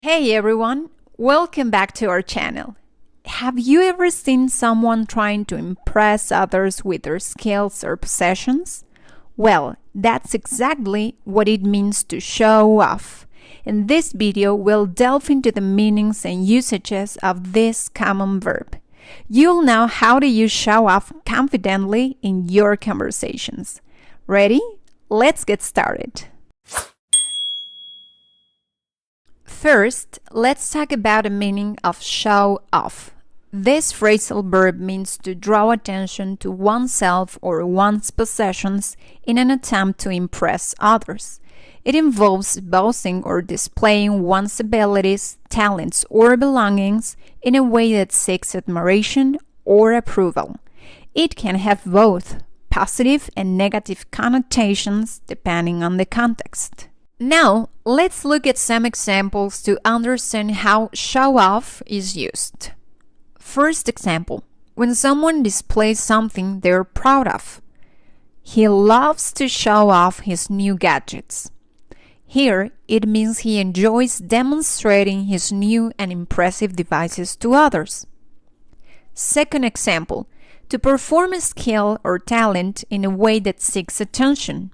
Hey everyone, welcome back to our channel. Have you ever seen someone trying to impress others with their skills or possessions? Well, that's exactly what it means to show off. In this video, we'll delve into the meanings and usages of this common verb. You'll know how to use show off confidently in your conversations. Ready? Let's get started. First, let's talk about the meaning of show off. This phrasal verb means to draw attention to oneself or one's possessions in an attempt to impress others. It involves boasting or displaying one's abilities, talents, or belongings in a way that seeks admiration or approval. It can have both positive and negative connotations depending on the context. Now, let's look at some examples to understand how show off is used. First example, when someone displays something they're proud of. He loves to show off his new gadgets. Here, it means he enjoys demonstrating his new and impressive devices to others. Second example, to perform a skill or talent in a way that seeks attention.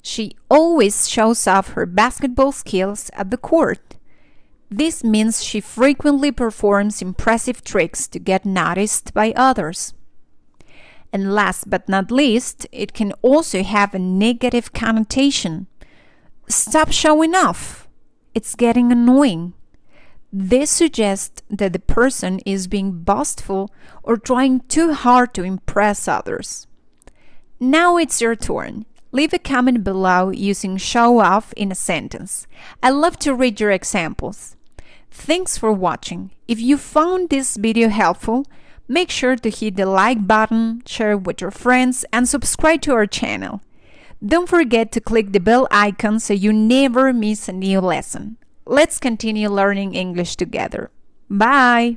She always shows off her basketball skills at the court. This means she frequently performs impressive tricks to get noticed by others. And last but not least, it can also have a negative connotation. Stop showing off. It's getting annoying. This suggests that the person is being boastful or trying too hard to impress others. Now it's your turn. Leave a comment below using show off in a sentence. I love to read your examples. Thanks for watching. If you found this video helpful, make sure to hit the like button, share it with your friends, and subscribe to our channel. Don't forget to click the bell icon so you never miss a new lesson. Let's continue learning English together. Bye!